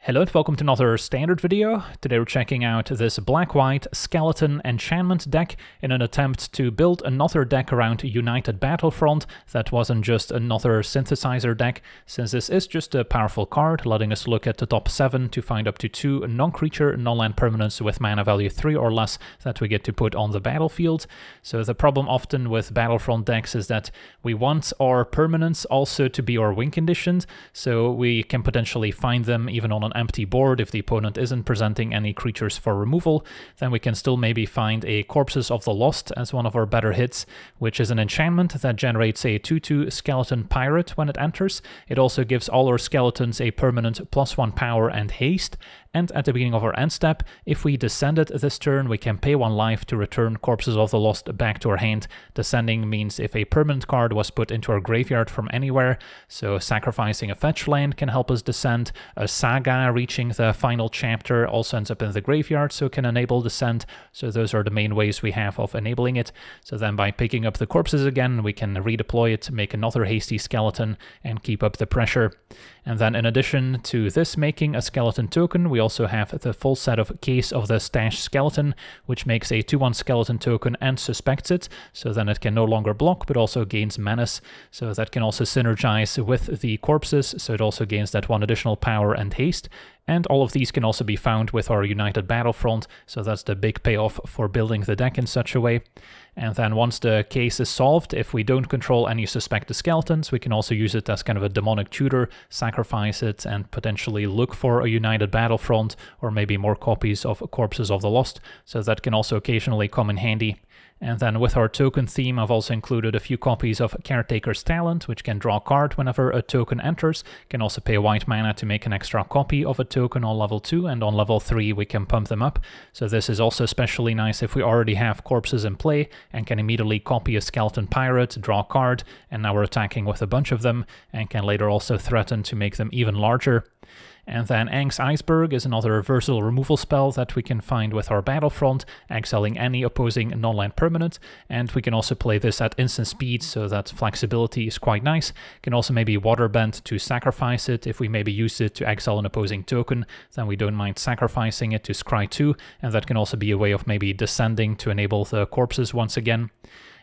Hello and welcome to another standard video. Today we're checking out this black-white skeleton enchantment deck in an attempt to build another deck around United Battlefront that wasn't just another synthesizer deck, since this is just a powerful card, letting us look at the top 7 to find up to 2 non-creature, non-land permanents with mana value 3 or less that we get to put on the battlefield. So the problem often with Battlefront decks is that we want our permanents also to be our win conditions, so we can potentially find them even on an empty board. If the opponent isn't presenting any creatures for removal, then we can still maybe find a Corpses of the Lost as one of our better hits, which is an enchantment that generates a 2/2 skeleton pirate when it enters. It also gives all our skeletons a permanent +1 power and haste, and at the beginning of our end step, if we descend it this turn, we can pay 1 life to return Corpses of the Lost back to our hand. Descending means if a permanent card was put into our graveyard from anywhere, so sacrificing a fetch land can help us descend. A saga reaching the final chapter also ends up in the graveyard, so can enable descent. So those are the main ways we have of enabling it. So then by picking up the corpses again, we can redeploy it, make another hasty skeleton, and keep up the pressure. And then in addition to this making a skeleton token, we also have the full set of Case of the Stash Skeleton, which makes a 2/1 skeleton token and suspects it, so then it can no longer block but also gains menace, so that can also synergize with the corpses, so it also gains that 1 additional power and haste. And all of these can also be found with our United Battlefront, so that's the big payoff for building the deck in such a way. And then once the case is solved, if we don't control any suspected skeletons, we can also use it as kind of a demonic tutor, sacrifice it, and potentially look for a United Battlefront, or maybe more copies of Corpses of the Lost, so that can also occasionally come in handy. And then with our token theme, I've also included a few copies of Caretaker's Talent, which can draw a card whenever a token enters, can also pay white mana to make an extra copy of a token on level 2, and on level 3 we can pump them up. So this is also especially nice if we already have corpses in play and can immediately copy a Skeleton Pirate, draw a card, and now we're attacking with a bunch of them, and can later also threaten to make them even larger. And then Aang's Iceberg is another versatile removal spell that we can find with our Battlefront, exiling any opposing non-land permanent, and we can also play this at instant speed, so that flexibility is quite nice. Can also maybe Waterbend to sacrifice it. If we maybe use it to exile an opposing token, then we don't mind sacrificing it to scry 2, and that can also be a way of maybe descending to enable the corpses once again.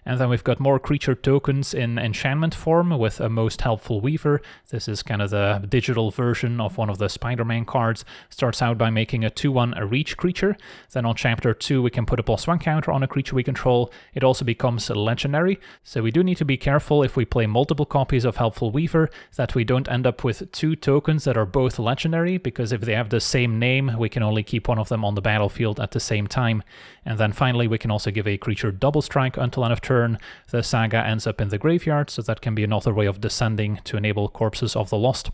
And then we've got more creature tokens in enchantment form with a Most Helpful Weaver. This is kind of the digital version of one of the Spider-Man cards. Starts out by making a 2/1 reach creature. Then on chapter 2 we can put a +1 counter on a creature we control. It also becomes legendary. So we do need to be careful if we play multiple copies of Helpful Weaver that we don't end up with 2 tokens that are both legendary, because if they have the same name, we can only keep one of them on the battlefield at the same time. And then finally we can also give a creature double strike until end of turn. The saga ends up in the graveyard, so that can be another way of descending to enable Corpses of the Lost.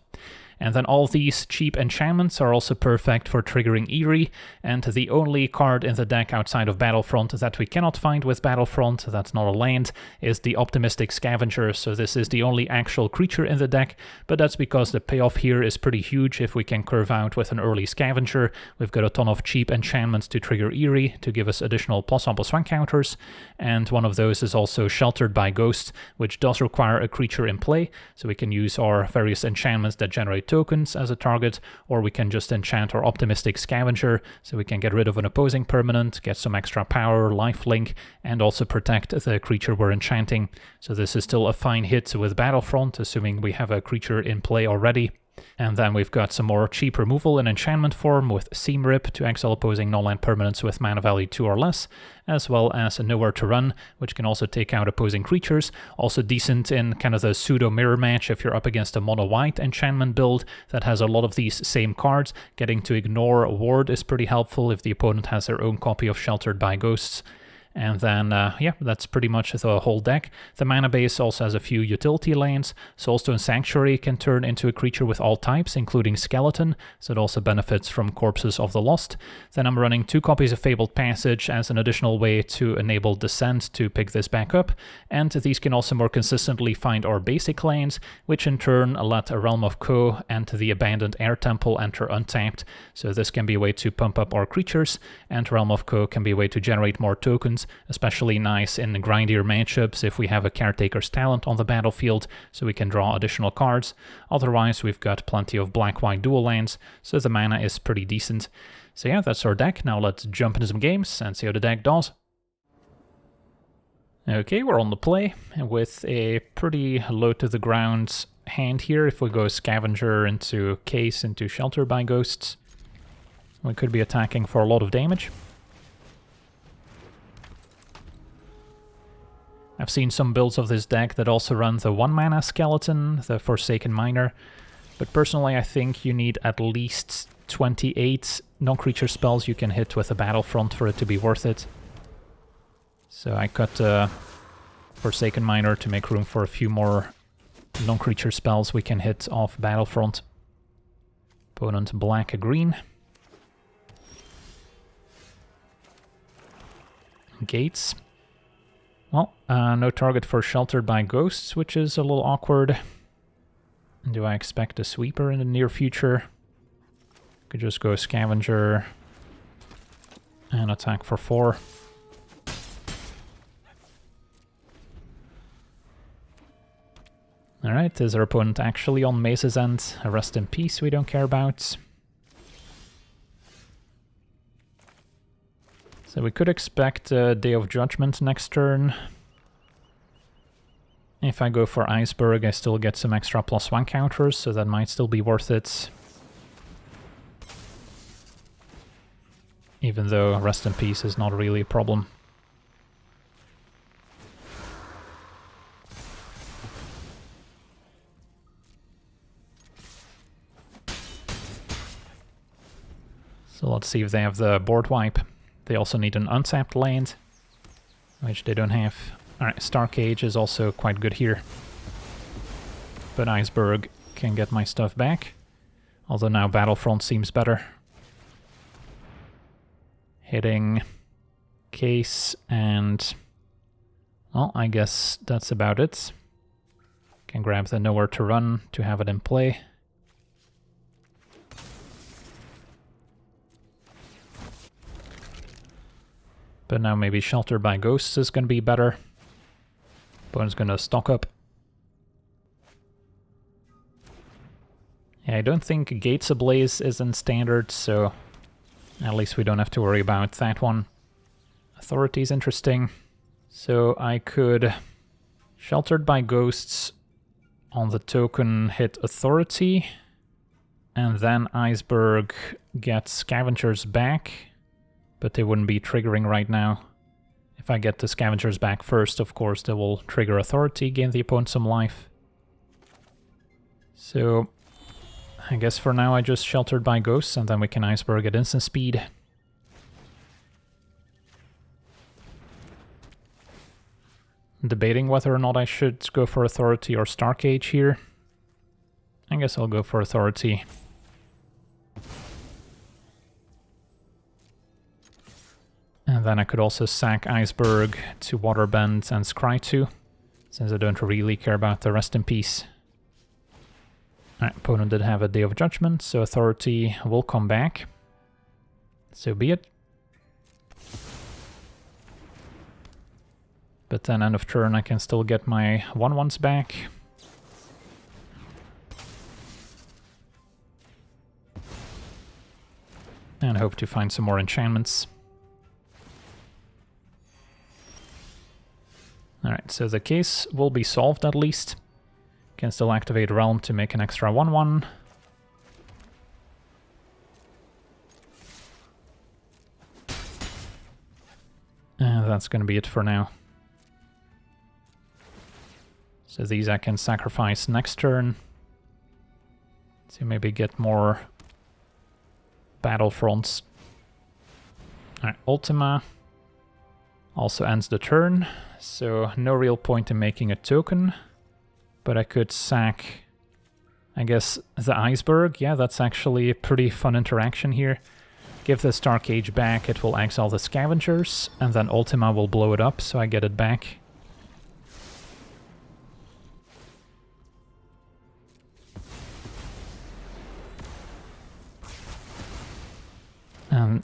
And then all these cheap enchantments are also perfect for triggering Eerie, and the only card in the deck outside of Battlefront that we cannot find with Battlefront, that's not a land, is the Optimistic Scavenger, so this is the only actual creature in the deck, but that's because the payoff here is pretty huge if we can curve out with an early Scavenger. We've got a ton of cheap enchantments to trigger Eerie, to give us additional +1/+1 counters, and one of those is also Sheltered by Ghosts, which does require a creature in play, so we can use our various enchantments that generate tokens as a target, or we can just enchant our Optimistic Scavenger, so we can get rid of an opposing permanent, get some extra power, lifelink, and also protect the creature we're enchanting. So this is still a fine hit with Battlefront, assuming we have a creature in play already. And then we've got some more cheap removal in enchantment form with Seam Rip to exile opposing non-land permanents with mana value 2 or less, as well as Nowhere to Run, which can also take out opposing creatures. Also decent in kind of the pseudo mirror match if you're up against a mono-white enchantment build that has a lot of these same cards. Getting to ignore a ward is pretty helpful if the opponent has their own copy of Sheltered by Ghosts. And then, yeah, that's pretty much the whole deck. The mana base also has a few utility lands. Soulstone Sanctuary can turn into a creature with all types, including Skeleton, so it also benefits from Corpses of the Lost. Then I'm running 2 copies of Fabled Passage as an additional way to enable Descent to pick this back up, and these can also more consistently find our basic lands, which in turn let a Realm of Ko and the Abandoned Air Temple enter untapped. So this can be a way to pump up our creatures, and Realm of Ko can be a way to generate more tokens potions, especially nice in grindier matchups if we have a Caretaker's Talent on the battlefield, so we can draw additional cards. Otherwise, we've got plenty of black-white dual lands, so the mana is pretty decent. So yeah, that's our deck. Now let's jump into some games and see how the deck does. Okay, we're on the play with a pretty low to the ground hand here. If we go Scavenger into Case into Shelter by Ghosts, we could be attacking for a lot of damage. I've seen some builds of this deck that also run the 1-mana Skeleton, the Forsaken Miner, but personally I think you need at least 28 non-creature spells you can hit with a Battlefront for it to be worth it. So I cut Forsaken Miner to make room for a few more non-creature spells we can hit off Battlefront. Opponent black-green. Gates. Well, no target for Sheltered by Ghosts, which is a little awkward. Do I expect a sweeper in the near future? Could just go Scavenger and attack for 4. Alright, is our opponent actually on Mace's End? A Rest in Peace we don't care about. So we could expect a Day of Judgment next turn. If I go for Iceberg, I still get some extra +1 counters, so that might still be worth it. Even though Rest in Peace is not really a problem. So let's see if they have the board wipe. They also need an untapped land, which they don't have. Alright, Starcage is also quite good here. But Iceberg can get my stuff back. Although now Battlefront seems better. Hitting Case and... well, I guess that's about it. Can grab the Nowhere to Run to have it in play. But now maybe Shelter by Ghosts is going to be better. Opponent's going to stock up. Yeah, I don't think Gates Ablaze is in standard, so at least we don't have to worry about that one. Authority is interesting. So I could Sheltered by Ghosts on the token hit Authority, and then Iceberg gets Scavengers back. But they wouldn't be triggering right now. If I get the Scavengers back first, of course, they will trigger Authority, gain the opponent some life. So, I guess for now I just Sheltered by Ghosts, and then we can Iceberg at instant speed. Debating whether or not I should go for Authority or Starcage here. I guess I'll go for Authority. And then I could also sack Iceberg to Waterbend and Scry 2, since I don't really care about the Rest in Peace. Alright, opponent did have a Day of Judgment, so Authority will come back. So be it. But then end of turn I can still get my 1/1s back. And hope to find some more enchantments. Alright, so the case will be solved at least. Can still activate Realm to make an extra 1/1. And that's going to be it for now. So these I can sacrifice next turn. To maybe get more Battlefronts. Alright, Ultima also ends the turn. So no real point in making a token, but I could sack, I guess, the Iceberg. Yeah, that's actually a pretty fun interaction here. Give the Starcage back, it will exile the Scavengers, and then Ultima will blow it up, so I get it back.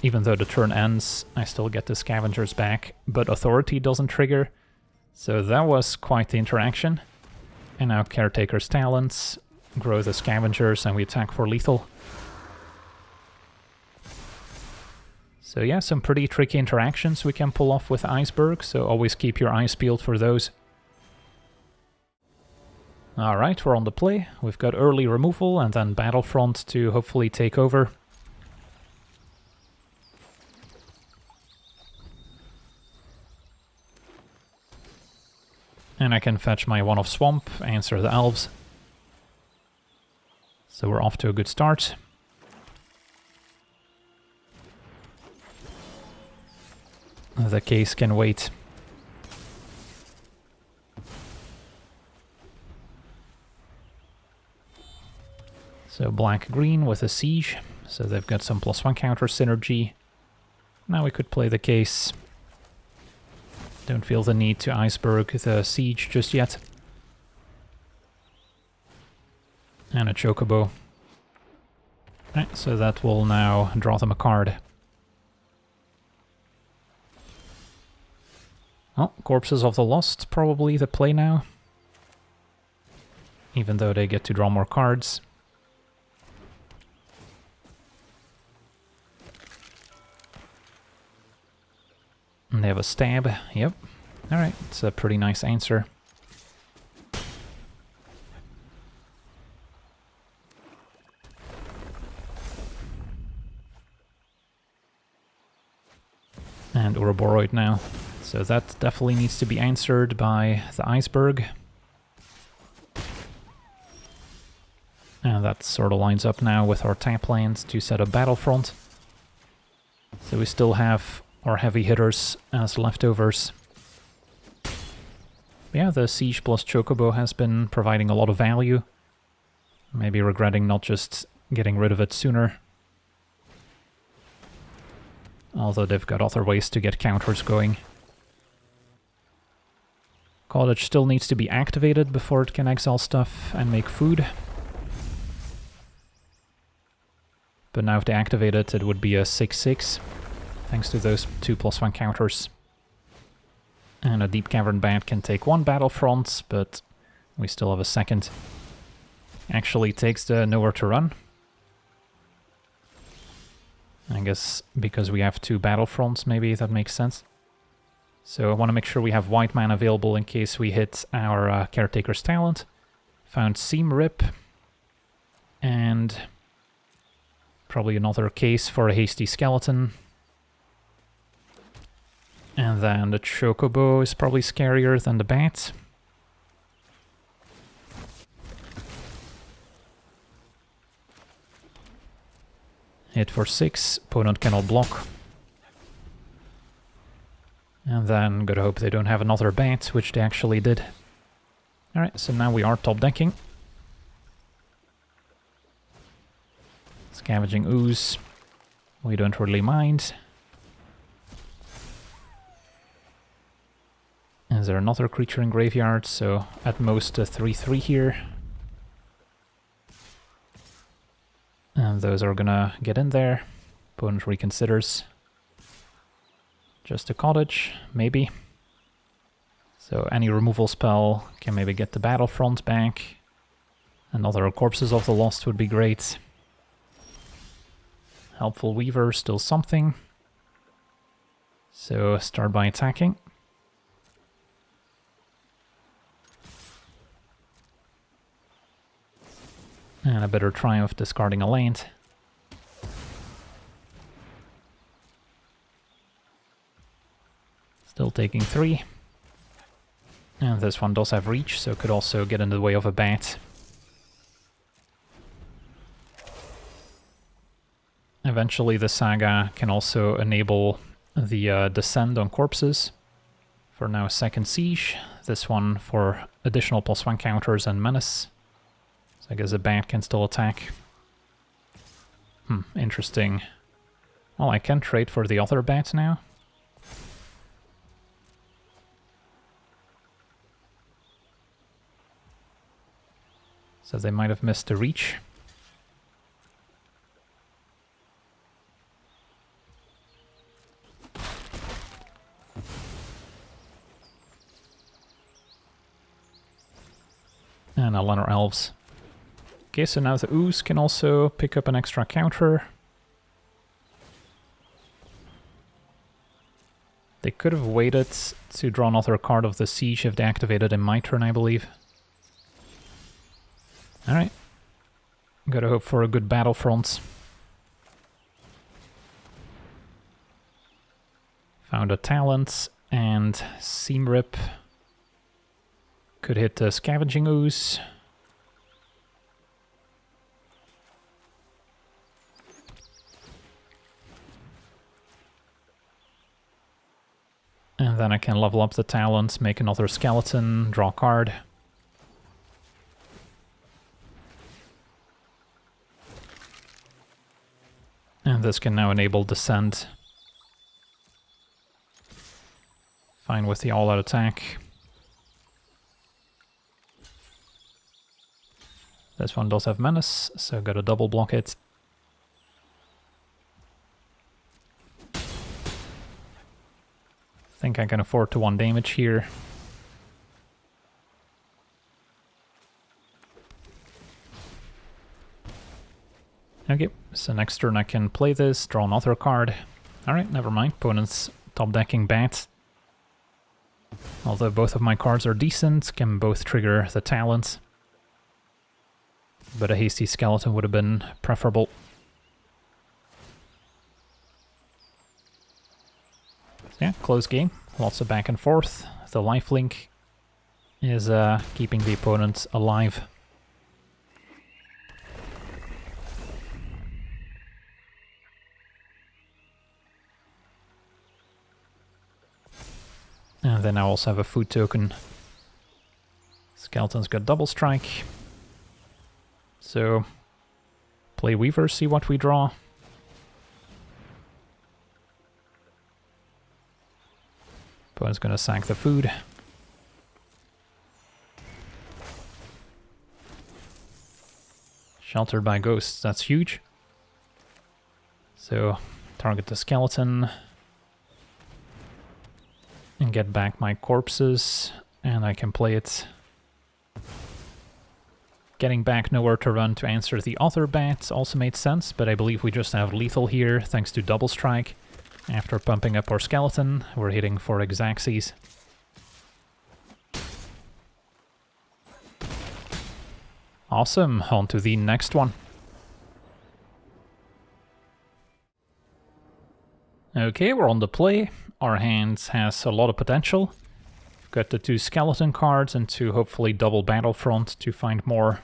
Even though the turn ends, I still get the scavengers back, but authority doesn't trigger. So that was quite the interaction. And now Caretaker's Talents, grow the scavengers, and we attack for lethal. So yeah, some pretty tricky interactions we can pull off with Iceberg, so always keep your eyes peeled for those. Alright, we're on the play. We've got early removal and then Battlefront to hopefully take over. And I can fetch my One of Swamp, answer the Elves. So we're off to a good start. The case can wait. So black-green with a siege, so they've got some +1 counter synergy. Now we could play the case. Don't feel the need to Iceberg the siege just yet. And a Chocobo. Right, so that will now draw them a card. Oh, Corpses of the Lost, probably the play now. Even though they get to draw more cards. And they have a stab, yep. Alright, it's a pretty nice answer. And Ouroboros now. So that definitely needs to be answered by the Iceberg. And that sort of lines up now with our tap lands to set up Battlefront. So we still have our heavy hitters as leftovers. Yeah, the Siege plus Chocobo has been providing a lot of value. Maybe regretting not just getting rid of it sooner. Although they've got other ways to get counters going. Cottage still needs to be activated before it can exile stuff and make food. But now if they activate it, it would be a 6/6. Thanks to those 2 +1 counters. And a Deep Cavern Bat can take 1 Battlefront, but we still have a second. Actually takes the Nowhere to Run. I guess because we have 2 Battlefronts, maybe that makes sense. So I want to make sure we have white mana available in case we hit our Caretaker's Talent. Found Seam Rip. And probably another case for a Hasty Skeleton. And then the Chocobo is probably scarier than the Bat. Hit for 6, opponent cannot block. And then gotta hope they don't have another Bat, which they actually did. Alright, so now we are top decking. Scavenging Ooze. We don't really mind. Is there another creature in graveyard? So at most a 3/3 here. And those are gonna get in there. Opponent reconsiders. Just a Cottage, maybe. So any removal spell can maybe get the Battlefront back. Another Corpses of the Lost would be great. Helpful Weaver, still something. So start by attacking. And a better Triumph discarding a land. Still taking 3. And this one does have reach, so could also get in the way of a Bat. Eventually the Saga can also enable the Descend on Corpses. For now, second Siege. This one for additional +1 counters and Menace. So I guess a Bat can still attack. Interesting. Well, I can trade for the other Bat now. So they might have missed the reach. And I'll enter elves. Okay, so now the ooze can also pick up an extra counter. They could have waited to draw another card of the siege if they activated in my turn, I believe. Alright. Gotta hope for a good battlefront. Found a talent, and Seam Rip could hit the Scavenging Ooze. And then I can level up the talent, make another skeleton, draw a card. And this can now enable Descent. Fine with the all-out attack. This one does have Menace, so gotta double block it. Think I can afford to 1 damage here. Okay, so next turn I can play this, draw another card. Alright, never mind, opponent's top decking Bat. Although both of my cards are decent, can both trigger the talent. But a hasty skeleton would have been preferable. Yeah, close game. Lots of back and forth. The lifelink is keeping the opponent alive. And then I also have a food token. Skeleton's got double strike. So, play Weaver, see what we draw. Opponent's gonna sack the food. Sheltered by ghosts, that's huge. So, target the skeleton. And get back my corpses, and I can play it. Getting back nowhere to run to answer the other bats also made sense, but I believe we just have lethal here, thanks to double strike. After pumping up our skeleton, we're hitting for Exaxes. Awesome, on to the next one. Okay, we're on the play. Our hand has a lot of potential. Got the 2 skeleton cards and 2 hopefully double battlefront to find more.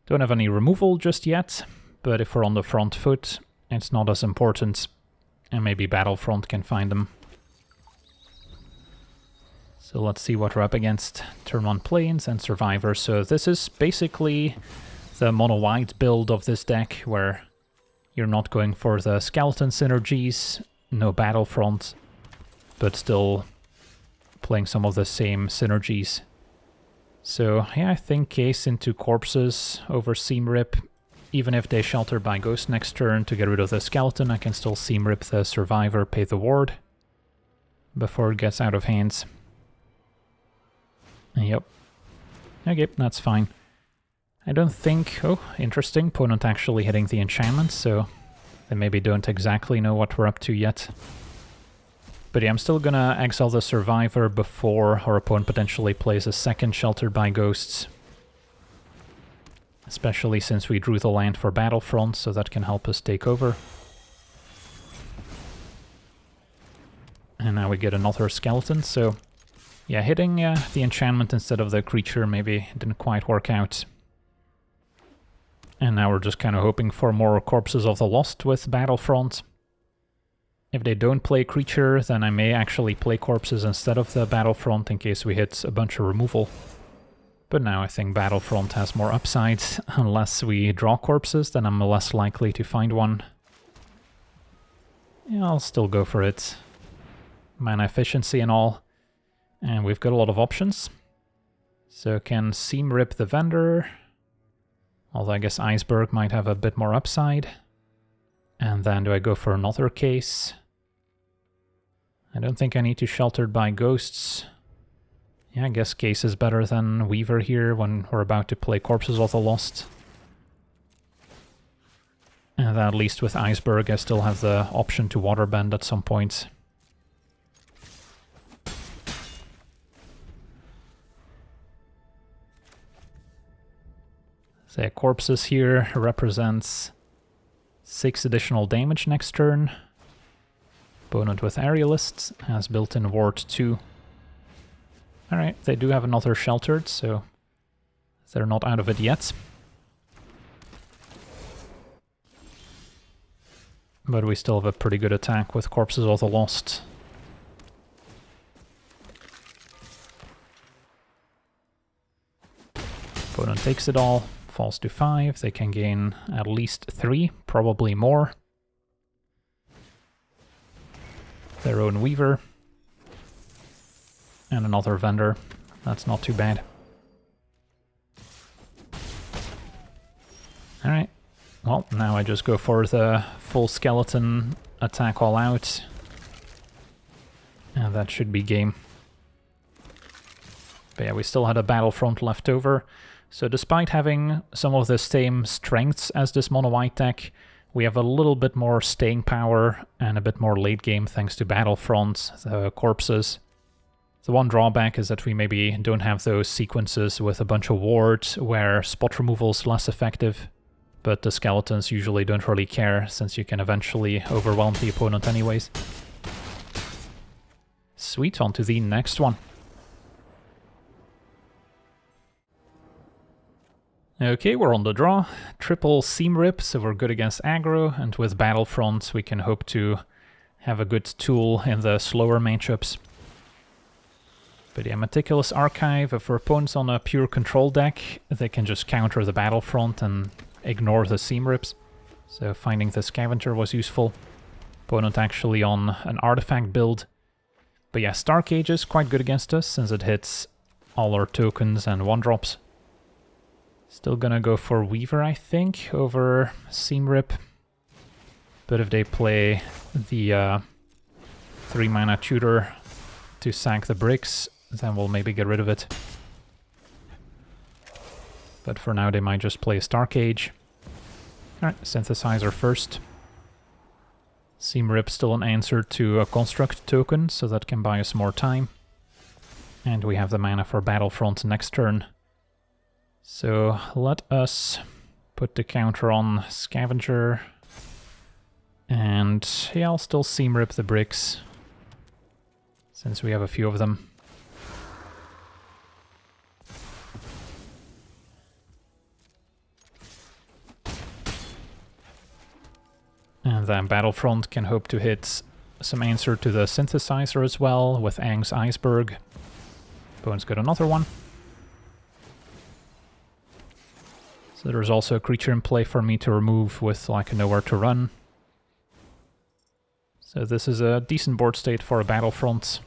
Don't have any removal just yet, but if we're on the front foot, it's not as important. And maybe battlefront can find them. So let's see what we're up against. Turn 1 Plains and Survivor. So this is basically the mono-white build of this deck, where you're not going for the skeleton synergies, no battlefront, but still playing some of the same synergies. So yeah, I think Ace into Corpses over Seam Rip. Even if they shelter by Ghost next turn to get rid of the skeleton, I can still Seam Rip the Survivor, pay the ward before it gets out of hands. Yep. Okay, that's fine. I don't think... Oh, interesting. Opponent actually hitting the enchantment, so they maybe don't exactly know what we're up to yet. But yeah, I'm still gonna exile the Survivor before our opponent potentially plays a second Sheltered by Ghosts. Especially since we drew the land for Battlefront, so that can help us take over. And now we get another skeleton, so... Yeah, hitting the enchantment instead of the creature maybe didn't quite work out. And now we're just kind of hoping for more Corpses of the Lost with Battlefront. If they don't play creature, then I may actually play Corpses instead of the Battlefront in case we hit a bunch of removal. But now I think Battlefront has more upside. Unless we draw Corpses, then I'm less likely to find one. Yeah, I'll still go for it. Mana efficiency and all. And we've got a lot of options. So can Seam Rip the Vendor. Although I guess Iceberg might have a bit more upside. And then do I go for another case? I don't think I need to Sheltered by Ghosts. Yeah, I guess Case is better than Weaver here when we're about to play Corpses of the Lost. And at least with Iceberg I still have the option to Waterbend at some point. So Corpses here represents 6 additional damage next turn. Opponent with Aerialists has built-in Ward 2. Alright, they do have another Sheltered, so they're not out of it yet. But we still have a pretty good attack with Corpses of the Lost. Opponent takes it all, falls to 5. They can gain at least 3, probably more. Their own Weaver. And another Vendor. That's not too bad. Alright. Well, now I just go for the full skeleton attack all out. And that should be game. But yeah, we still had a Battlefront left over. So despite having some of the same strengths as this mono-white deck, we have a little bit more staying power and a bit more late game thanks to Battlefront, the Corpses. The one drawback is that we maybe don't have those sequences with a bunch of wards where spot removal is less effective. But the skeletons usually don't really care, since you can eventually overwhelm the opponent anyways. Sweet, on to the next one. Okay, we're on the draw. Triple Seam Rip, so we're good against aggro, and with Battlefront we can hope to have a good tool in the slower matchups. But yeah, Meticulous Archive, if our opponent's on a pure control deck, they can just counter the Battlefront and ignore the Seam Rips. So finding the Scavenger was useful. Opponent actually on an artifact build. But yeah, Star Cage is quite good against us, since it hits all our tokens and 1-drops. Still gonna go for Weaver, I think, over Seam Rip. But if they play the 3-mana tutor to sack the bricks, then we'll maybe get rid of it. But for now they might just play Star Cage. Alright, Synthesizer first. Seam Rip still an answer to a Construct token, so that can buy us more time. And we have the mana for Battlefront next turn. So let us put the counter on Scavenger. And yeah, I'll still Seam Rip the bricks, since we have a few of them. And then Battlefront can hope to hit some answer to the Synthesizer as well, with Aang's Iceberg. Opponent's got another one. So there's also a creature in play for me to remove with like nowhere to run. So this is a decent board state for a Battlefront.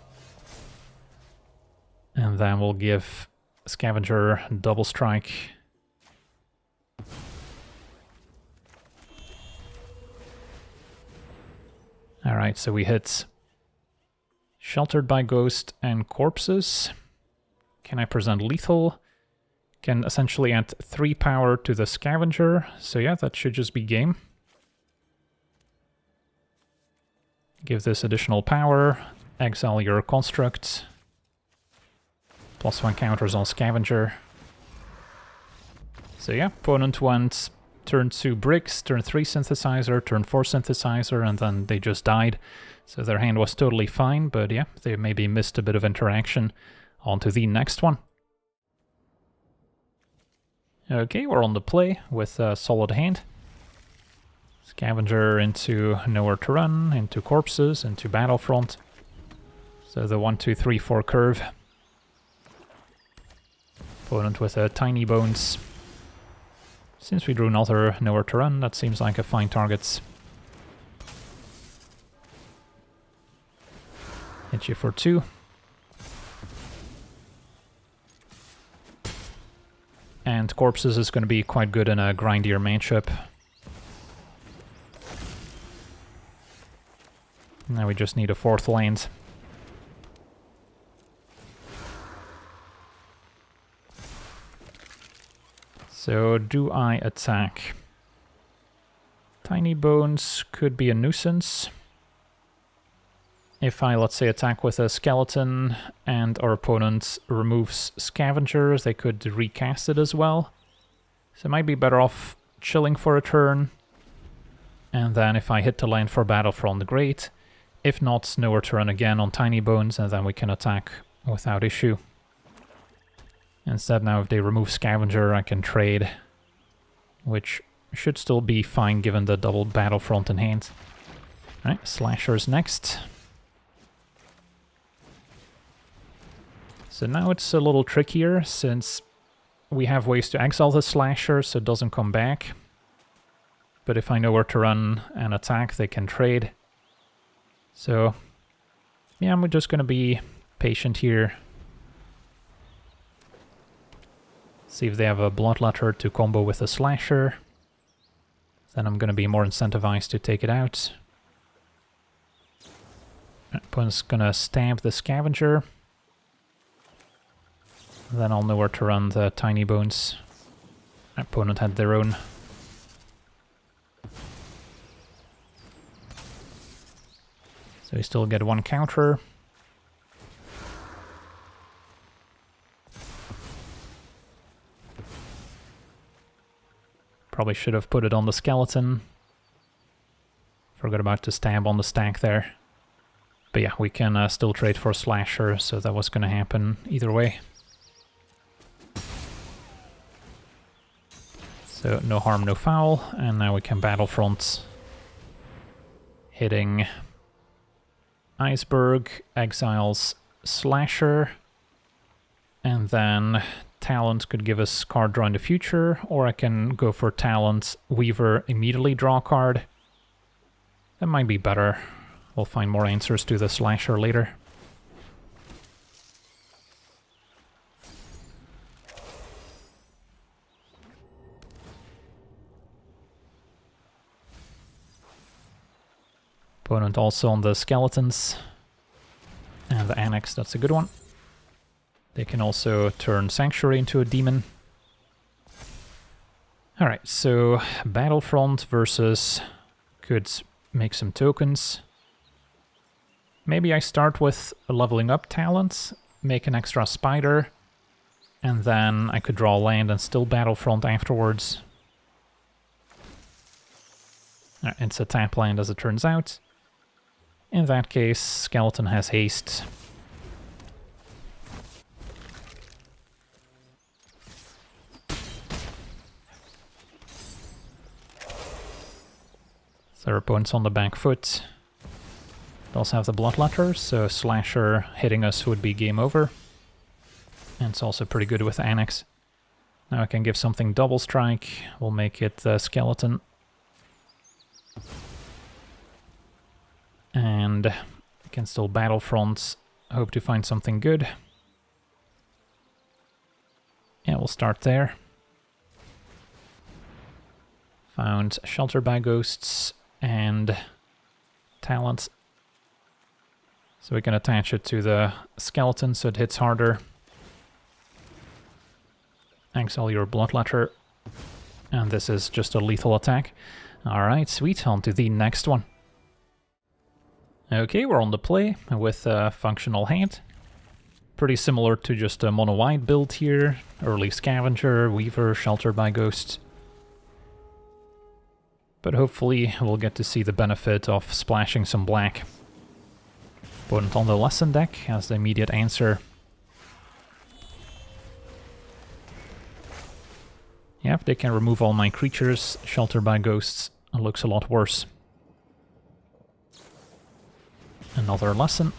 And then we'll give Scavenger double strike. Alright, so we hit Sheltered by Ghost and Corpses. Can I present lethal? Can essentially add 3 power to the Scavenger, so yeah, that should just be game. Give this additional power, exile your construct, +1 counters on Scavenger. So yeah, opponent went turn 2 bricks, turn 3 Synthesizer, turn 4 Synthesizer, and then they just died. So their hand was totally fine, but yeah, they maybe missed a bit of interaction. On to the next one. Okay, we're on the play with a solid hand. Scavenger into nowhere to run, into Corpses, into Battlefront. So the 1, 2, 3, 4 curve. Opponent with a Tiny Bones. Since we drew another nowhere to run, that seems like a fine target. Hit you for 2. And Corpses is going to be quite good in a grindier matchup. Now we just need a 4th land. So do I attack? Tiny bones could be a nuisance. If I, let's say, attack with a skeleton and our opponent removes scavengers, they could recast it as well. So it might be better off chilling for a turn. And then if I hit the land for Battlefront, great. If not, nowhere to run again on Tiny Bones, and then we can attack without issue. Instead, now if they remove Scavenger, I can trade, which should still be fine given the double Battlefront in hand. Alright, Slashers next. So now it's a little trickier, since we have ways to exile the Slasher so it doesn't come back. But if I know where to run and attack, they can trade. So, yeah, I'm just going to be patient here. See if they have a Bloodletter to combo with a Slasher. Then I'm going to be more incentivized to take it out. Opponent's going to stab the Scavenger. Then I'll know where to run the Tiny Bones. Opponent had their own. So we still get one counter. Probably should have put it on the skeleton. Forgot about to stab on the stack there. But yeah, we can still trade for Slasher, so that was going to happen either way. So no harm, no foul, and now we can Battlefront. Hitting Iceberg, exiles Slasher, and then Talent could give us card draw in the future, or I can go for Talent, Weaver, immediately draw a card. That might be better. We'll find more answers to the Slasher later. Opponent also on the skeletons. And the Annex, that's a good one. They can also turn Sanctuary into a demon. Alright, so Battlefront versus could make some tokens. Maybe I start with a leveling up talent, make an extra spider, and then I could draw land and still Battlefront afterwards. It's a tap land as it turns out. In that case, Skeleton has haste. So our opponent's on the back foot. It also have the Bloodletter, so Slasher hitting us would be game over. And it's also pretty good with Annex. Now I can give something double strike. We'll make it Skeleton. And I can still Battlefront. Hope to find something good. Yeah, we'll start there. Found Shelter by Ghosts and Talent. So we can attach it to the skeleton so it hits harder. Exile your Bloodletter. And this is just a lethal attack. Alright, sweet. On to the next one. Okay, we're on the play with a functional hand. Pretty similar to just a mono-white build here. Early Scavenger, Weaver, Shelter by Ghosts. But hopefully we'll get to see the benefit of splashing some black. Opponent on the lesson deck has the immediate answer. Yeah, if they can remove all my creatures, Shelter by Ghosts looks a lot worse. Another lesson.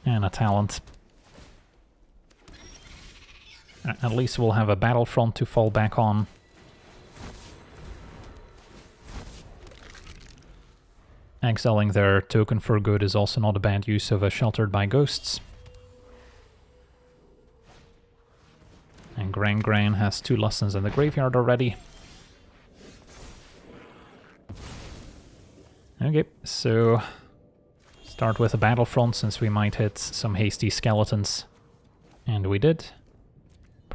And a talent. At least we'll have a Battlefront to fall back on. Exiling their token for good is also not a bad use of a Sheltered by Ghosts. And Gran has 2 lessons in the graveyard already. Okay, so start with a Battlefront since we might hit some hasty skeletons. And we did.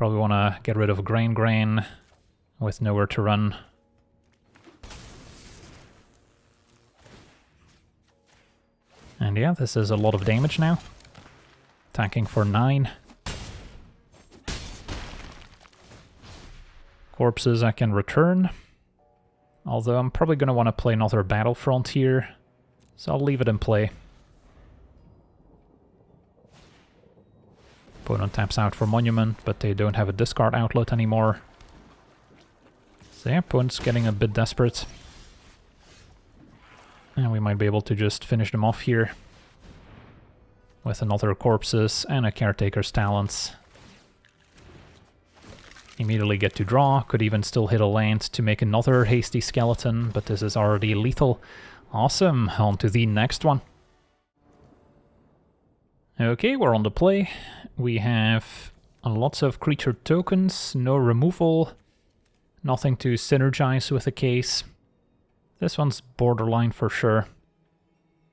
Probably want to get rid of Grain with nowhere to run. And yeah, this is a lot of damage now. Attacking for 9. Corpses I can return. Although I'm probably going to want to play another Battlefront here. So I'll leave it in play. Opponent taps out for Monument, but they don't have a discard outlet anymore. So yeah, opponent's getting a bit desperate. And we might be able to just finish them off here. With another Corpses and a Caretaker's Talents. Immediately get to draw, could even still hit a land to make another Hasty Skeleton, but this is already lethal. Awesome, on to the next one. Okay, we're on the play. We have lots of creature tokens, no removal, nothing to synergize with the case. This one's borderline for sure.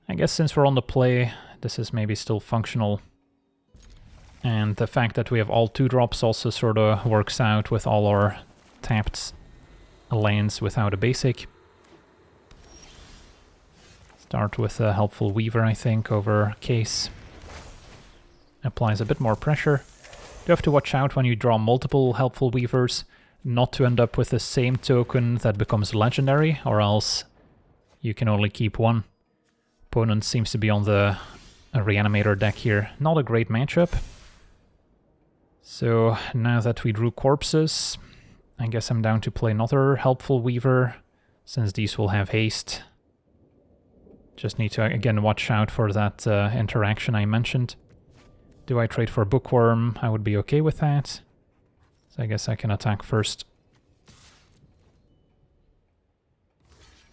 I guess since we're on the play, this is maybe still functional. And the fact that we have all 2-drops also sort of works out with all our tapped lands without a basic. Start with a Helpful Weaver, I think, over Case. Applies a bit more pressure. You have to watch out when you draw multiple Helpful Weavers, not to end up with the same token that becomes legendary, or else you can only keep one. Opponent seems to be on the Reanimator deck here. Not a great matchup. So now that we drew Corpses, I guess I'm down to play another Helpful Weaver, since these will have haste. Just need to again watch out for that interaction I mentioned. Do I trade for Bookworm? I would be okay with that. So I guess I can attack first.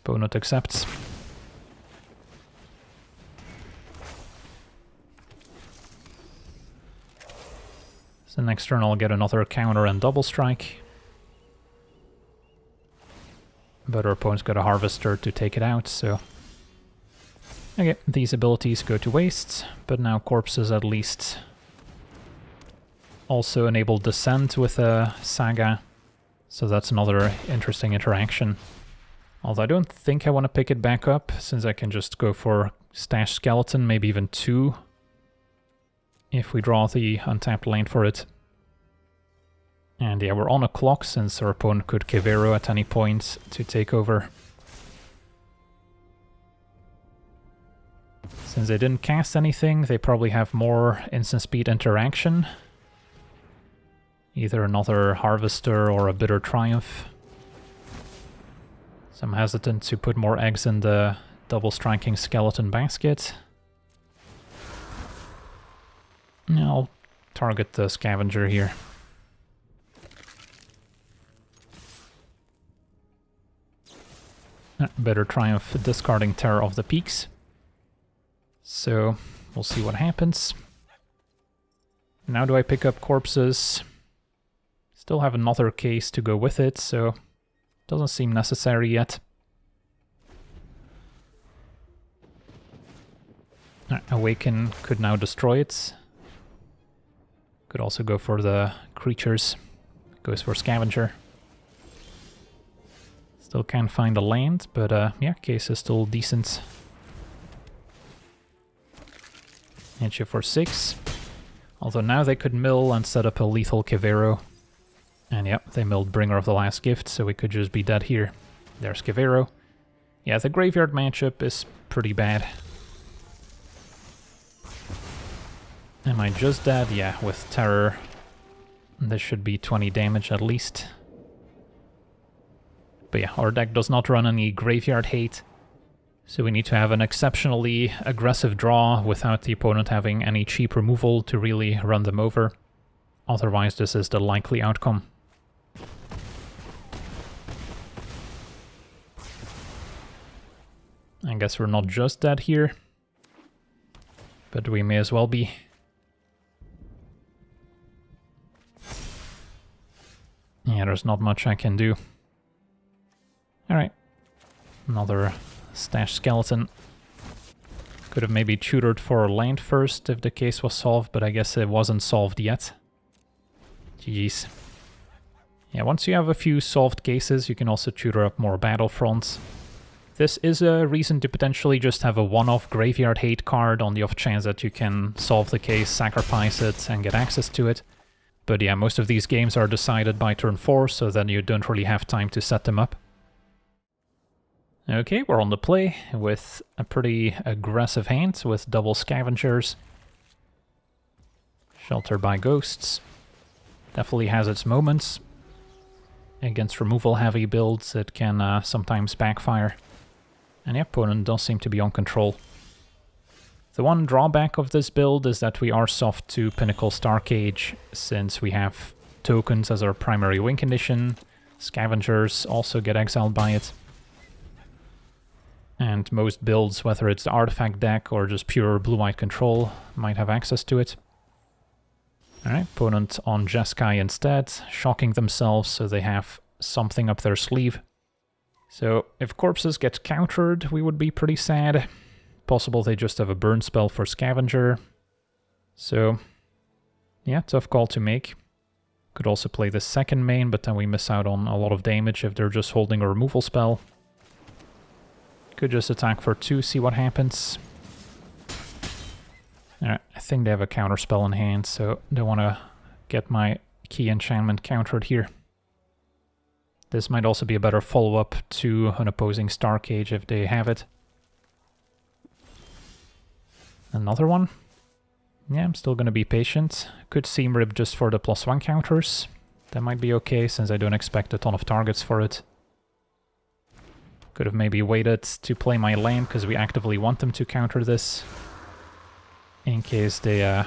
Opponent accepts. So next turn I'll get another counter and double strike. But our opponent's got a Harvester to take it out, so... Okay, these abilities go to waste, but now Corpses at least also enable Descent with a Saga, so that's another interesting interaction. Although I don't think I want to pick it back up, since I can just go for Stash Skeleton, maybe even 2, if we draw the untapped land for it. And yeah, we're on a clock, since our opponent could Kevero at any point to take over. Since they didn't cast anything, they probably have more instant speed interaction. Either another Harvester or a Bitter Triumph. So I'm hesitant to put more eggs in the double striking skeleton basket. I'll target the Scavenger here. Bitter Triumph discarding Terror of the Peaks. So, we'll see what happens. Now do I pick up Corpses? Still have another case to go with it, so doesn't seem necessary yet. Awaken could now destroy it. Could also go for the creatures. Goes for Scavenger. Still can't find a land, but yeah, case is still decent. Hit you for 6. Although now they could mill and set up a lethal Kevero. And yep, they milled Bringer of the Last Gift, so we could just be dead here. There's Kevero. Yeah, the graveyard matchup is pretty bad. Am I just dead? Yeah, with Terror. This should be 20 damage at least. But yeah, our deck does not run any graveyard hate. So we need to have an exceptionally aggressive draw without the opponent having any cheap removal to really run them over. Otherwise, this is the likely outcome. I guess we're not just dead here, but we may as well be. Yeah, there's not much I can do. Alright, another Stash Skeleton. Could have maybe tutored for land first if the case was solved, but I guess it wasn't solved yet. GG's. Yeah, once you have a few solved cases, you can also tutor up more battlefronts. This is a reason to potentially just have a one-off Graveyard Hate card on the off chance that you can solve the case, sacrifice it, and get access to it. But yeah, most of these games are decided by turn 4, so then you don't really have time to set them up. Okay, we're on the play with a pretty aggressive hand with double Scavengers. Shelter by Ghosts. Definitely has its moments. Against removal-heavy builds, it can sometimes backfire. And the opponent does seem to be on control. The one drawback of this build is that we are soft to Pinnacle Starcage, since we have tokens as our primary win condition. Scavengers also get exiled by it. And most builds, whether it's the artifact deck or just pure blue-white control, might have access to it. Alright, opponent on Jeskai instead, shocking themselves so they have something up their sleeve. So, if corpses get countered, we would be pretty sad. Possible they just have a burn spell for Scavenger. So, yeah, tough call to make. Could also play the second main, but then we miss out on a lot of damage if they're just holding a removal spell. Could just attack for 2, see what happens. Alright, I think they have a counter spell in hand, so don't want to get my key enchantment countered here. This might also be a better follow-up to an opposing Starcage if they have it. Another one? Yeah, I'm still going to be patient. Could Seam Rip just for the +1 counters. That might be okay, since I don't expect a ton of targets for it. Could have maybe waited to play my land, because we actively want them to counter this. In case they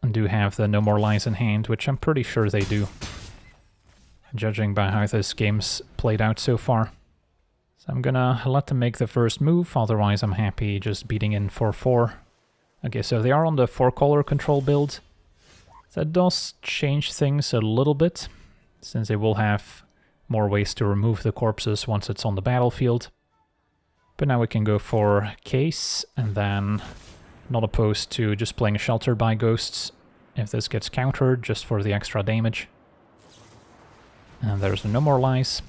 do have the No More Lies in hand, which I'm pretty sure they do. Judging by how this game's played out so far. So I'm gonna let them make the first move, otherwise I'm happy just beating in 4-4. Okay, so they are on the 4-color control build. That does change things a little bit, since they will have more ways to remove the corpses once it's on the battlefield. But now we can go for Case, and then not opposed to just playing Shelter by Ghosts if this gets countered, just for the extra damage. And there's No More Lies.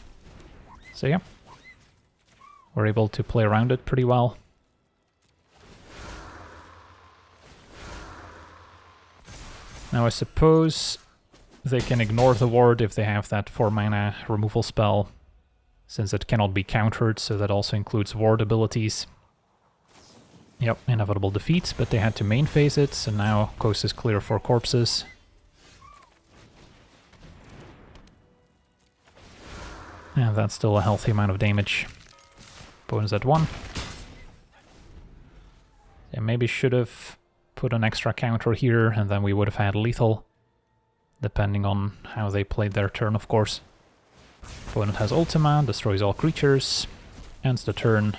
So yeah, we're able to play around it pretty well. Now I suppose they can ignore the ward if they have that 4-mana removal spell, since it cannot be countered, so that also includes ward abilities. Yep, inevitable defeat, but they had to main phase it, so now coast is clear for corpses. And that's still a healthy amount of damage. Opponent's at 1. Yeah, maybe should have put an extra counter here, and then we would have had lethal. Depending on how they played their turn, of course. Opponent has Ultima, destroys all creatures, ends the turn.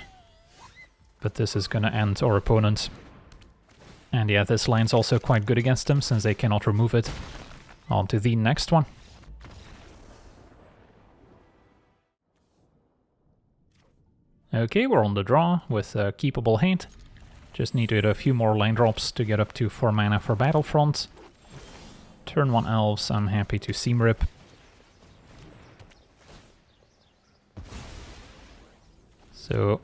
But this is gonna end our opponent. And yeah, this land's also quite good against them, since they cannot remove it. On to the next one. Okay, we're on the draw with a keepable hand. Just needed a few more land drops to get up to 4 mana for Battlefront. Turn 1 Elves, I'm happy to Seam Rip. So,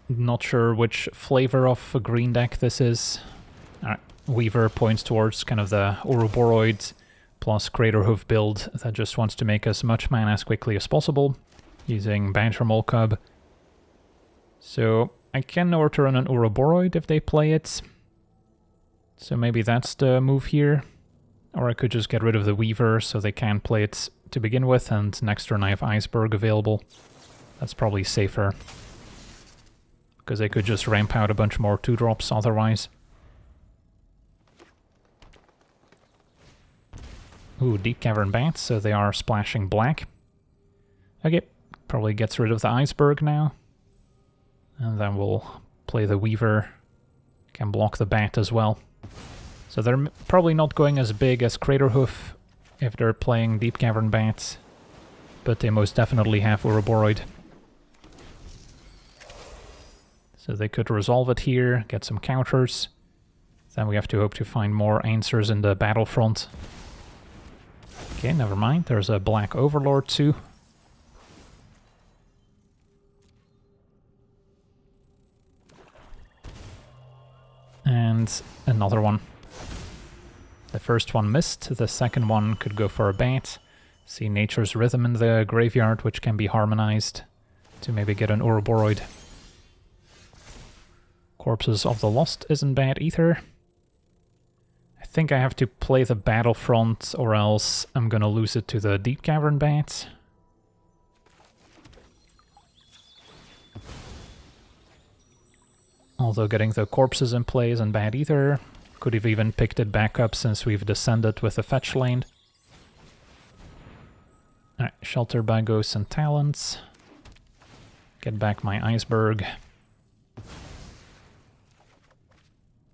not sure which flavor of a green deck this is. Weaver points towards kind of the Ouroboros plus Craterhoof build that just wants to make as much mana as quickly as possible, using Banter Mole Cub. So, I can overturn an Ouroboros if they play it. So maybe that's the move here. Or I could just get rid of the Weaver so they can't play it to begin with, and next turn I have Iceberg available. That's probably safer. Because they could just ramp out a bunch more 2-drops otherwise. Ooh, Deep Cavern Bats, so they are splashing black. Okay, probably gets rid of the Iceberg now. And then we'll play the Weaver. Can block the Bat as well. So they're probably not going as big as Craterhoof if they're playing Deep Cavern Bats. But they most definitely have Ouroboros. So they could resolve it here, get some counters. Then we have to hope to find more answers in the Battlefront. Okay, never mind. There's a Black Overlord too. And another one. The first one missed, the second one could go for a bat. See nature's rhythm in the graveyard, which can be harmonized to maybe get an Ouroboros. Corpses of the Lost isn't bad either. I think I have to play the Battlefront or else I'm gonna lose it to the Deep Cavern Bat. Although getting the corpses in play isn't bad either. Could have even picked it back up since we've descended with the fetch lane. Alright, Shelter by Ghosts and Talents. Get back my Iceberg.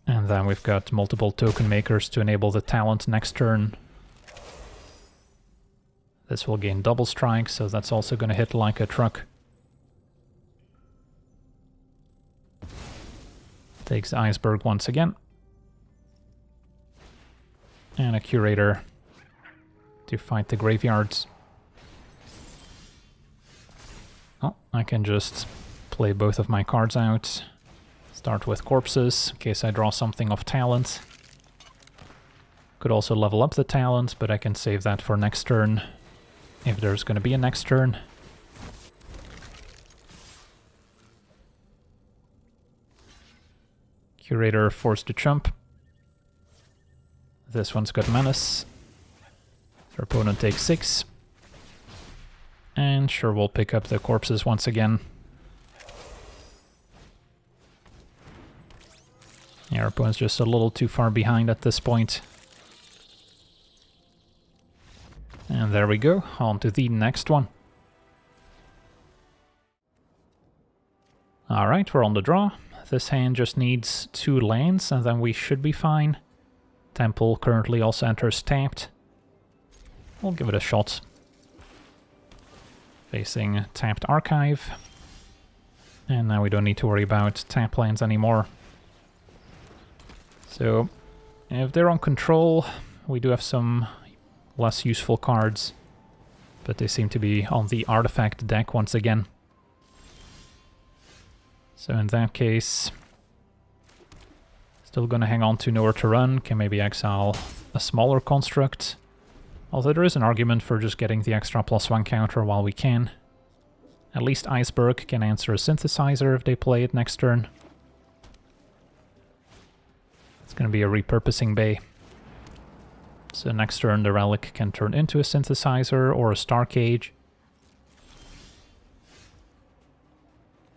And then we've got multiple token makers to enable the talent next turn. This will gain double strike, so that's also going to hit like a truck. Takes the Iceberg once again. And a Curator to fight the graveyards. Oh, I can just play both of my cards out. Start with corpses, in case I draw something of talent. Could also level up the talent, but I can save that for next turn, if there's going to be a next turn. Curator forced to jump. This one's got Menace. Their opponent takes 6. And sure, we'll pick up the corpses once again. Yeah, our opponent's just a little too far behind at this point. And there we go, on to the next one. Alright, we're on the draw. This hand just needs 2 lands and then we should be fine. Temple currently also enters tapped. We'll give it a shot. Facing tapped Archive. And now we don't need to worry about tap lands anymore. So, if they're on control, we do have some less useful cards. But they seem to be on the artifact deck once again. So in that case, still gonna hang on to Nowhere to Run, can maybe exile a smaller construct. Although there is an argument for just getting the extra +1 counter while we can. At least Iceberg can answer a Synthesizer if they play it next turn. It's gonna be a repurposing bay. So next turn the Relic can turn into a Synthesizer or a Star Cage.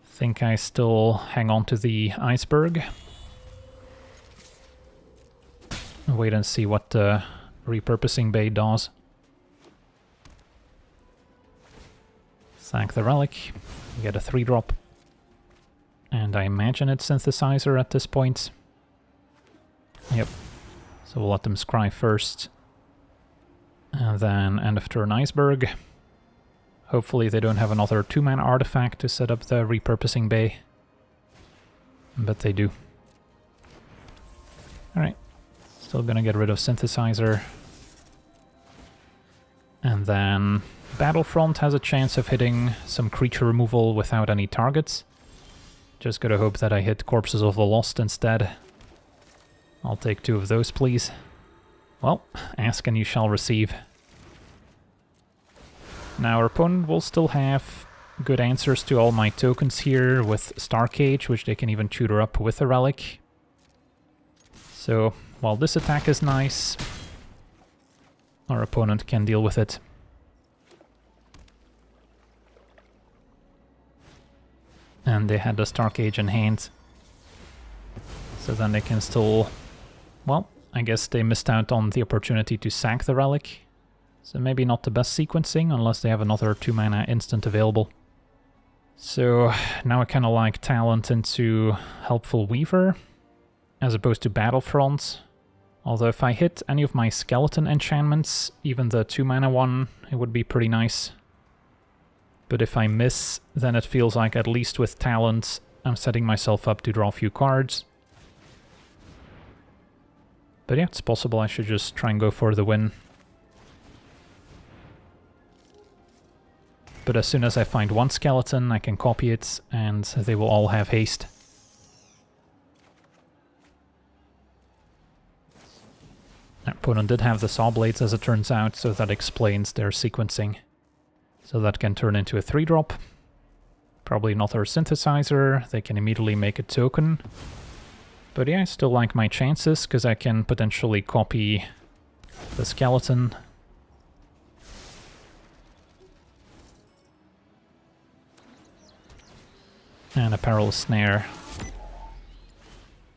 Think I still hang on to the Iceberg. Wait and see what the repurposing bay does. Sack the Relic, get a 3-drop. And I imagine it's Synthesizer at this point. Yep. So we'll let them scry first. And then end of turn Iceberg. Hopefully they don't have another 2-mana artifact to set up the repurposing bay. But they do. Alright. Still gonna get rid of Synthesizer. And then Battlefront has a chance of hitting some creature removal without any targets. Just gotta hope that I hit Corpses of the Lost instead. I'll take 2 of those, please. Well, ask and you shall receive. Now our opponent will still have good answers to all my tokens here with Star Cage, which they can even tutor up with a Relic. So, while this attack is nice, our opponent can deal with it. And they had the Star Cage in hand. So then they can still... Well, I guess they missed out on the opportunity to sack the Relic. So maybe not the best sequencing, unless they have another 2-mana instant available. So now I kind of like Talent into Helpful Weaver, as opposed to Battlefront. Although if I hit any of my skeleton enchantments, even the 2-mana one, it would be pretty nice. But if I miss, then it feels like at least with Talent, I'm setting myself up to draw a few cards. But yeah, it's possible I should just try and go for the win. but as soon as I find one skeleton, I can copy it, and they will all have haste. Our opponent did have the saw blades, as it turns out, so that explains their sequencing. So that can turn into a 3-drop. Probably another synthesizer. They can immediately make a token. But yeah, I still like my chances, because I can potentially copy the skeleton. And a perilous snare.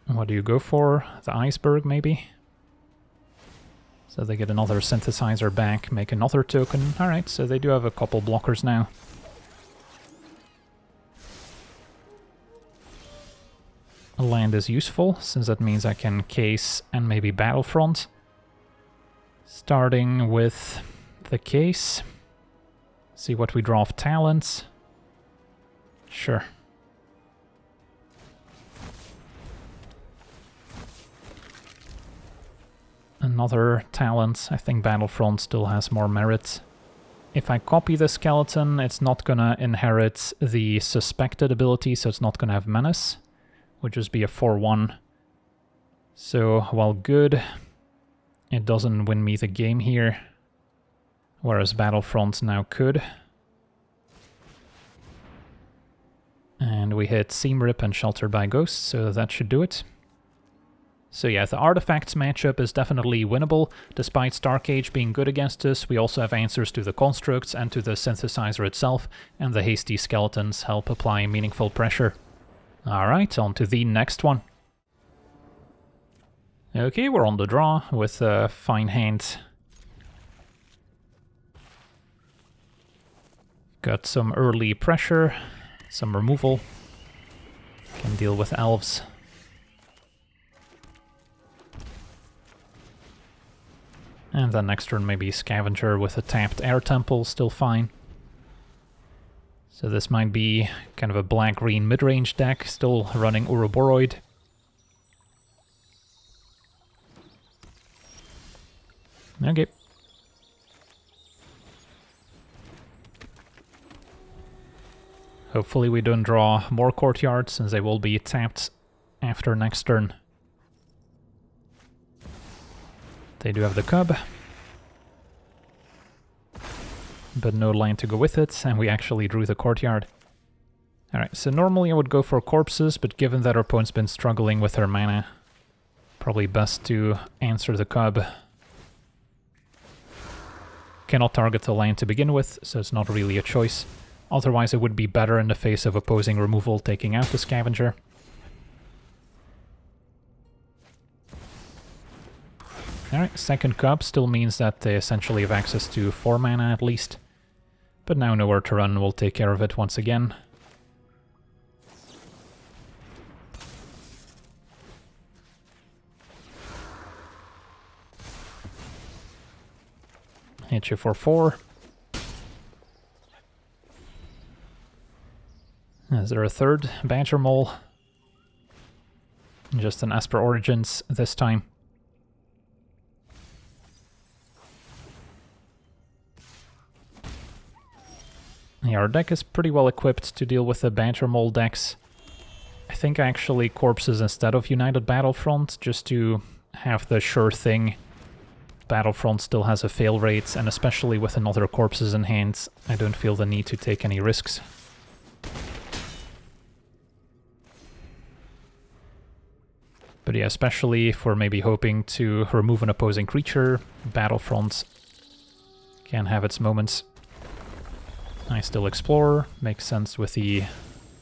What do you go for? The iceberg, maybe? So they get another synthesizer back, make another token. Alright, so they do have a couple blockers now. A land is useful, since that means I can case and maybe battlefront. Starting with the case. See what we draw of talents. Sure. Another talent. I think Battlefront still has more merit. If I copy the skeleton, it's not gonna inherit the suspected ability, so it's not gonna have menace. Would just be a 4-1. So, while good, it doesn't win me the game here. Whereas Battlefront now could. And we hit Seam Rip and Sheltered by Ghosts, so that should do it. So yeah, the artifacts matchup is definitely winnable. Despite Stark Age being good against us, we also have answers to the constructs and to the synthesizer itself, and the hasty skeletons help apply meaningful pressure. Alright, on to the next one. Okay, we're on the draw with a fine hand. Got some early pressure, some removal. Can deal with elves. And then next turn maybe Scavenger with a tapped Air Temple, still fine. So this might be kind of a black-green mid-range deck, still running Uroboroid. Okay. Hopefully we don't draw more courtyards, since they will be tapped after next turn. They do have the cub, but no land to go with it, and we actually drew the courtyard. Alright, so normally I would go for corpses, but given that our opponent's been struggling with their mana, probably best to answer the cub. Cannot target the land to begin with, so it's not really a choice. Otherwise it would be better in the face of opposing removal taking out the Scavenger. Alright, second cub still means that they essentially have access to 4 mana at least. But now nowhere to run will take care of it once again. Hit you for 4. Is there a third Badger Mole? Just an Esper Origins this time. Yeah, our deck is pretty well equipped to deal with the Badger Mole decks. I think actually corpses instead of United Battlefront, just to have the sure thing. Battlefront still has a fail rate, and especially with another corpses in hand, I don't feel the need to take any risks. But yeah, especially if we're maybe hoping to remove an opposing creature, Battlefront can have its moments. I still explore, makes sense with the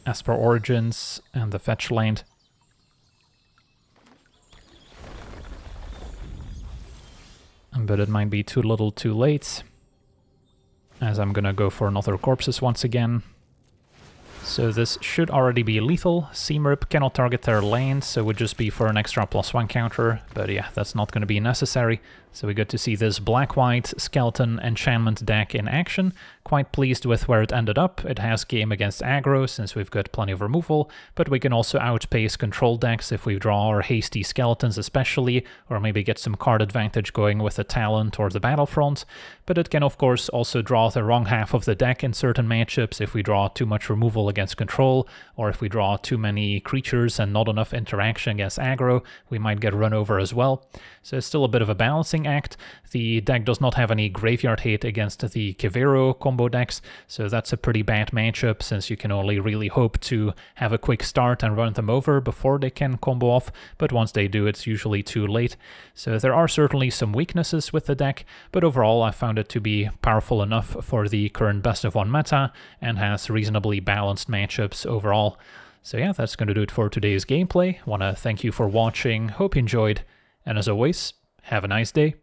Esper Origins and the fetch land. But it might be too little too late, as I'm gonna go for another corpses once again. So this should already be lethal. Seam Rip cannot target their land, so it would just be for an extra +1 counter, but yeah, that's not gonna be necessary. So we get to see this black-white skeleton enchantment deck in action. Quite pleased with where it ended up. It has game against aggro since we've got plenty of removal, but we can also outpace control decks if we draw our hasty skeletons especially, or maybe get some card advantage going with a talent or the battlefront. But it can of course also draw the wrong half of the deck in certain matchups if we draw too much removal against control, or if we draw too many creatures and not enough interaction against aggro, we might get run over as well. So it's still a bit of a balancing act. The deck does not have any graveyard hate against the Kivero combo decks, so that's a pretty bad matchup since you can only really hope to have a quick start and run them over before they can combo off, but once they do it's usually too late. So there are certainly some weaknesses with the deck, but overall I found it to be powerful enough for the current best of one meta and has reasonably balanced matchups overall. So yeah, that's going to do it for today's gameplay. Want to thank you for watching, hope you enjoyed, and as always, have a nice day.